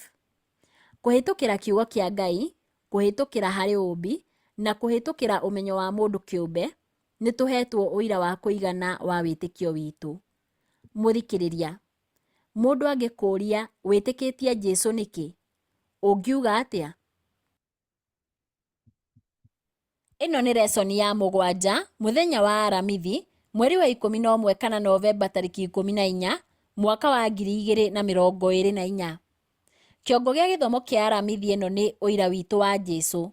Kũhĩtũkĩra kiugo kĩa Ngai, kũhĩtũkĩra harĩ ũmbi, na kũhĩtũkĩra ũmenyo wa mũndũ kĩũmbe, nĩ tũhetwo ũira wa kũigana wa wĩtĩkio witũ. Mũthikĩrĩria, mũndũ angĩkũria wĩtĩkĩtie Jesũ nĩkĩ? Ũngiuga atĩa? Ĩno nĩ lesson ya 7, mũthenya wa Aramithi, mweri wa 11 kana Novemba tarĩki 14, mwaka wa 2024. Kĩongo gĩa gĩthomo kĩa Aramithi ĩno nĩ ũira witũ wa Jesũ.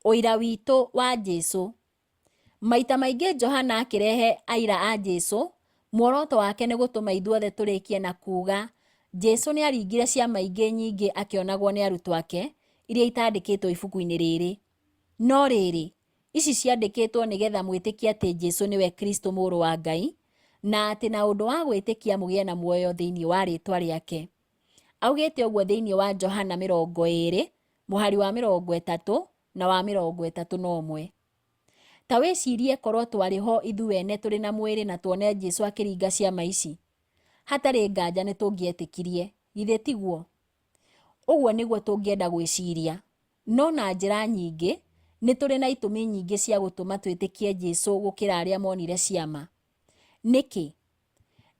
Ũira witũ wa Jesũ. Maita maingĩ Johana akĩrehe aira a Jesũ, muoroto wake nĩ gũtũma ithuothe tũrĩkie na kuuga Jesũ nĩ aringire ciama ingĩ nyingĩ akĩonagwo nĩ arutwo ake, iria itandĩkĩtwo ibuku-inĩ rĩrĩ. No rĩrĩ, ici ciandĩkĩtwo nĩgetha mwĩtĩkie atĩ Jesũ nĩwe Kristo mũrũ wa Ngai, na atĩ na ũndũ wa gwĩtĩkia mũgĩe na muoyo thĩinĩ wa rĩĩtwa rĩake. Augĩte ũguo thĩinĩ wa Johana 20, mũhari wa 30 na wa 31. Ta wĩcirie korwo twarĩ ho ithuene tũrĩ na mwĩrĩ na tuone Jesũ akĩringa ciama ici. Hatarĩ nganja nĩ tũngĩetĩkirie, githĩ tiguo? Ũguo nĩguo tũngĩenda gwĩciria. No na njĩra nyingĩ, nĩ tũrĩ na itũmi nyingĩ cia gũtũma twĩtĩkie Jesũ gũkĩra arĩa monire ciama. Nĩkĩ?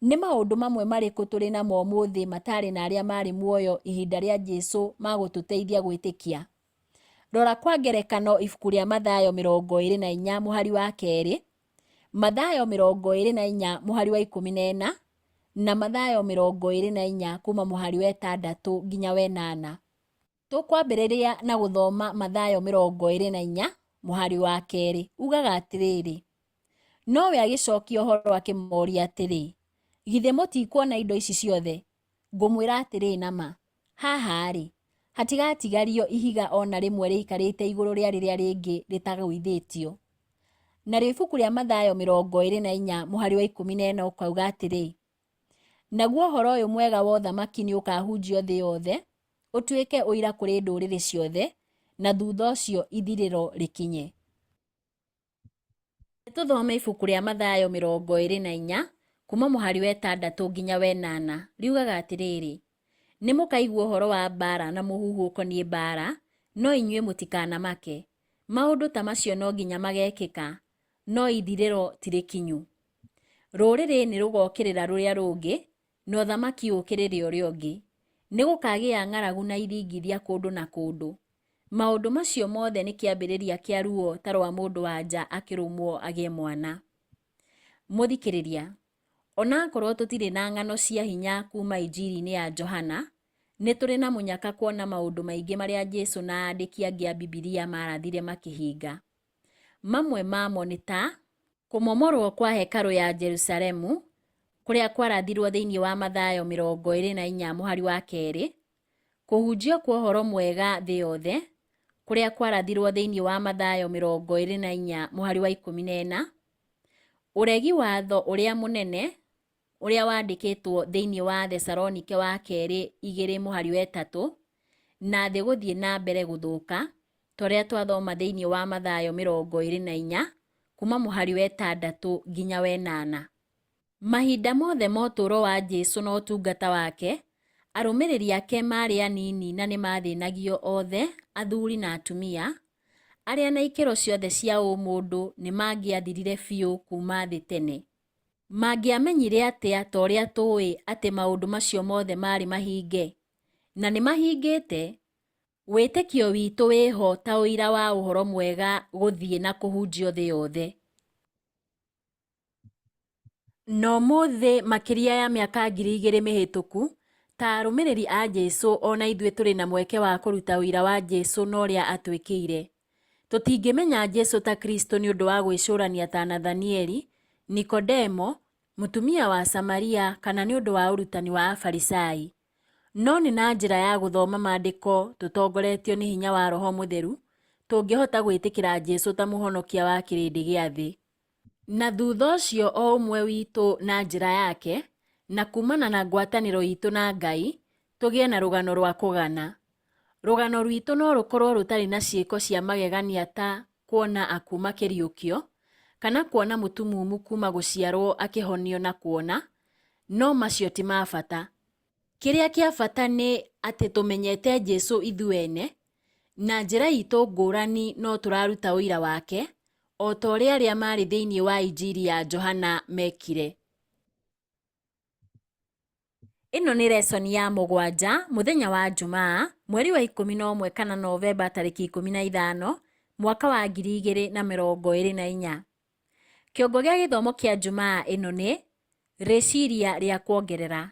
Nĩ maũndũ mamwe marĩkũ tũrĩ namo ũmũthĩ matarĩ na arĩa marĩ muoyo ihinda rĩa Jesũ magũtũteithia gwĩtĩkia? Rora kwa ngerekano ibuku rĩa Mathayo 24 mũhari wa 2, Mathayo 24 mũhari wa 14, na Mathayo 24 kuma mũhari wa 6 nginya wa 8. Tũkwambĩrĩria na gũthoma Mathayo 24 mũhari wa 2. Ugaga atĩrĩrĩ, nowe agĩcokia ũhoro akĩmoria atĩrĩ, githĩ mũtikuona indo ici ciothe? Ngũmwĩra atĩrĩ nama, haha-rĩ, hatigatigario ihiga ona rĩmwe rĩikarĩte igũrũ rĩa rĩrĩa rĩngĩ rĩtagũithĩtio. Narĩo ibuku rĩa Mathayo 24 mũhari wa 14 ũkauga atĩrĩ, naguo ũhoro ũyũ mwega wa ũthamaki nĩ ũkahunjio thĩ yothe, ũtuĩke ũira kũrĩ ndũrĩrĩ ciothe, na thutha ũcio ithirĩro rĩkinye. Tũthome ibuku rĩa Mathayo 24 kuma mũhari wa 6 nginya wa 8. Riugaga atĩrĩrĩ, Nĩ mũkaigua ũhoro wa mbara na mũhuhu ũkoniĩ mbara, no inyuĩ mũtikanamake. Maũndũ ta macio no nginya magekĩka, no ithirĩro tirĩkinyu. Rũrĩrĩ nĩ rũgokĩrĩra rũrĩa rũngĩ, na ũthamaki ũkĩrĩre ũrĩa ũngĩ. Nĩ gũkagĩa ng'aragu na iringithia kũndũ na kũndũ. Maũndũ macio mothe nĩ kĩambĩrĩria kĩa ruo ta rwa mũndũ wa nja akĩrũmwo agĩe mwana. Mũthikĩrĩria, onakorwo tũtirĩ na ng'ano cia hinya kuma injiri-inĩ ya Johana, nĩ tũrĩ na mũnyaka kuona maũndũ maingĩ marĩa Jesũ na andĩki angĩ a Bibilia marathire makĩhinga. Mamwe mamo nĩ ta kũmomorwo kwa hekarũ ya Jerusalemu, kũrĩa kwarathirwo thĩinĩ wa Mathayo 24:2, kũhunjio kwa ũhoro mwega thĩ yothe, kũrĩa kwarathirwo thĩinĩ wa Mathayo 24:14, ũregi watho ũrĩa mũnene ũrĩa wandĩkĩtwo thĩinĩ wa Thesalonike wa kerĩ 2:3, na thĩ gũthiĩ na mbere gũthũka, torĩa twathoma thĩinĩ wa Mathayo 24 kuma 6 nginya 8. Mahinda mothe ma ũtũũro wa Jesũ na ũtungata wake, arũmĩrĩri ake maarĩ anini na nĩ mathĩnagio othe, athuri na atumia, arĩa na ikĩro ciothe cia ũmũndũ nĩ mangĩathirire biũ kuma thĩ tene. Mangĩamenyire atĩa ta ũrĩa tũĩ atĩ maũndũ macio mothe marĩ mahinge? Na nĩ mahingĩte. Wĩtĩkio witũ wĩho ta ũira wa ũhoro mwega gũthiĩ na kũhunjio thĩ yothe. No mũthĩ makĩria ya mĩaka 2000 mĩhĩtũku, ta arũmĩrĩri a Jesũ ona ithuĩ tũrĩ na mweke wa kũruta ũira wa Jesũ na ũrĩa atwĩkĩire. Tũtingĩmenya Jesũ ta Kristo nĩ ũndũ wa gwĩcũrania ta Nathanieli, Nikodemo, mũtumia wa Samaria, kana nĩ ũndũ wa ũrutani wa Afarisai. No nĩ na njĩra ya gũthoma maandĩko tũtongoretio nĩ hinya wa Roho Mũtheru, tũngĩhota gwĩtĩkĩra Jesũ ta mũhonokia wa kĩrĩndĩ gĩa thĩ. Na thutha ũcio o ũmwe witũ na njĩra yake, na kumana na ngwatanĩro itũ na Ngai, tũgĩe na rũgano rwa kũgana. Rũgano rwitũ no rũkorwo rũtarĩ na ciĩko cia magegania ta kuona akuma kĩriũkio, kana kuona mũtumumu kuma gũciarwo akĩhonio na kuona, no macio ti ma bata. Kĩrĩa kĩa bata nĩ atĩ tũmenyete Jesũ ithuene, na njĩra itũ ngũrani no tũraruta ũira wake, o ta ũrĩa arĩa marĩ thĩinĩ wa injiri ya Johana mekire. Ĩno nĩ lesoni ya 7, mũthenya wa Jumaa, mweri wa 11 kana Novemba 15, mwaka wa 2024. Kĩongo gĩa gĩthomo kĩa Jumaa ĩno nĩ rĩciria rĩa kuongerera.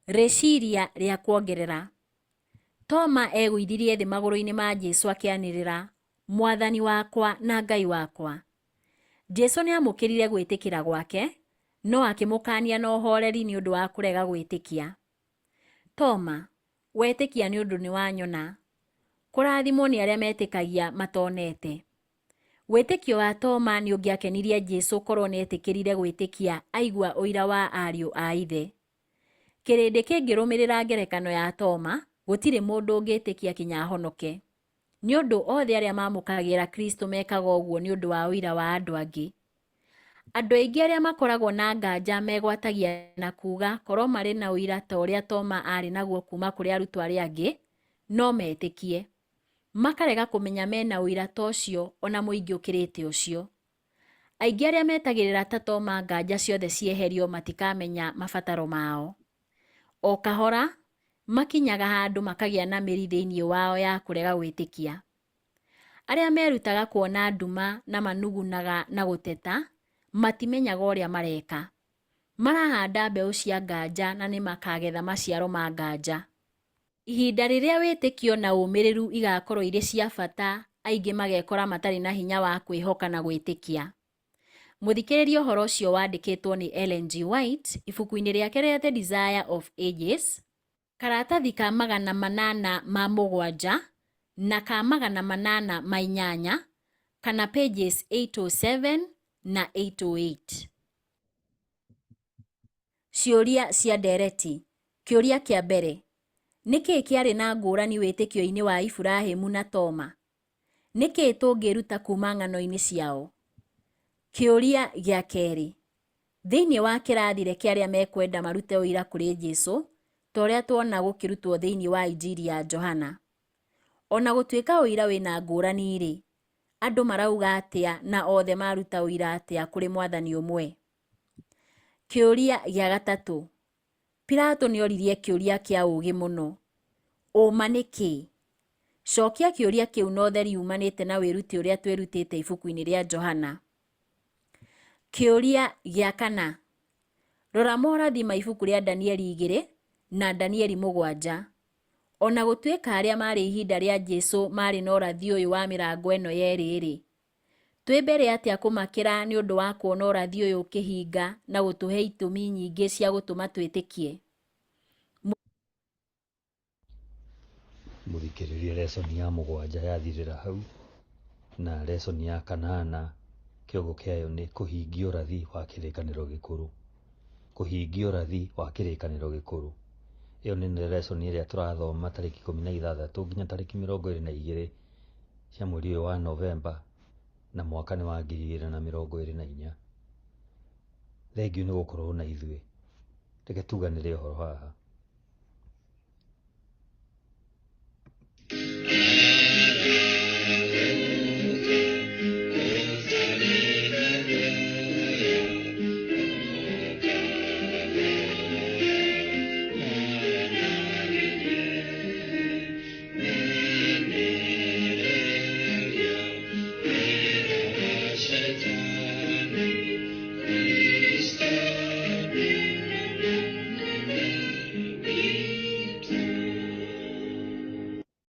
Rĩciria rĩa kuongerera. Toma egũithirie thĩ magũrũ-inĩ ma Jesũ akĩanĩrĩra, Mwathani wakwa na Ngai wakwa. Jesũ nĩ amũkĩrire gwĩtĩkĩra gwake, no akĩmũkania na ũhoreri nĩ ũndũ wa kũrega gwĩtĩkia. Toma, wetĩkia nĩ ũndũ nĩ wanyona. Kũrathimwo nĩ arĩa metĩkagia matonete. Wĩtĩkio wa Toma nĩ ũngĩakenirie Jesũ korwo nĩ etĩkĩrire gwĩtĩkia aigua ũira wa ariũ a ithe. Kĩrĩndĩ kĩngĩrũmĩrĩra ngerekano ya Toma, gũtirĩ mũndũ ũngĩtĩkia kinya ahonoke. Nĩ ũndũ othe arĩa mamũkagĩra Kristo mekaga ũguo nĩ ũndũ wa ũira wa andũ angĩ. Andũ aingĩ arĩa makoragwo na nganja megwatagia na kuuga korwo marĩ na ũira ta ũrĩa Toma arĩ naguo kuma kũrĩ arutwo arĩa angĩ, no metĩkie. Makarega kũmenya mena ũira ta ũcio ona mũingĩ ũkĩrĩte ũcio. Aingĩ arĩa metagĩrĩra ta Toma nganja ciothe cieherio matikamenya mabataro mao. O kahora, makinyaga handũ makagĩa na mĩri thĩinĩ wao ya kũrega gwĩtĩkia. Arĩa merutaga kuona nduma na manugunaga na gũteta, matimenyaga ũrĩa mareka. Marahanda mbeũ cia nganja na nĩ makagetha maciaro ma nganja. Ihinda rĩrĩa wĩtĩkio na ũmĩrĩru igakorwo irĩ cia bata, aingĩ magekora matarĩ na hinya wa kwĩhoka na gwĩtĩkia. Mũthikĩrĩrie ũhoro ũcio wandĩkĩtwo nĩ Ellen G. White ibuku-inĩ rĩake rĩa The Desire of Ages, karatathi ka 807 na ka 808, kana pages 807 na 808. Ciũria cia ndereti. Kĩũria kĩa mbere. Nĩkĩĩ kĩarĩ na ngũrani wĩtĩkio-inĩ wa Iburahĩmu na Toma? Nĩkĩĩ tũngĩruta kuma ng'ano-inĩ ciao? Kĩũria gĩa kerĩ. Thĩinĩ wa kĩrathire kĩa arĩa mekwenda marute ũira kũrĩ Jesũ, ta ũrĩa tuona gũkĩrutwo thĩinĩ wa Injiri ya Johana. Ona gũtuĩka ũira wĩna ngũrani-rĩ, andũ marauga atĩa na othe maruta ũira atĩa kũrĩ Mwathani ũmwe? Kĩũria gĩa gatatũ. Pilato nĩoririe kĩũria kĩa ũũgĩ mũno. Ũma nĩ kĩĩ? Cokia kĩũria kĩu na ũtheri umanĩte na wĩruti ũrĩa twĩrutĩte ibuku-inĩ rĩa Johana. Kĩũria gĩa kana. Rora morathi ma ibuku rĩa Danieli 2 na Danieli 7. Ona gũtuĩka arĩa marĩ ihinda rĩa Jesũ marĩ na ũrathi ũyũ wa mĩrango ĩno yerĩ-rĩ, twĩmbere atĩa kũmakĩra nĩ ũndũ wa kuona ũrathi ũyũ ũkĩhinga na gũtũhe itũmi nyingĩ cia gũtũma twĩtĩkie. Mũthikĩrĩrie lesson ya 7 yathirĩra hau, na lesson ya 8 kĩongo kĩayo nĩ kũhingia ũrathi wa kĩrĩkanĩro gĩkũrũ. Kũhingia ũrathi wa kĩrĩkanĩro gĩkũrũ. Ĩyo nĩ lesson ĩrĩa tũrathoma tarĩki 16 nginya tarĩki 22 cia mweri ũyũ wa Novemba na mwaka nĩ wa 2024. Thengiũ nĩ gũkorwo na ithuĩ. Reke tuganĩre ũhoro haha.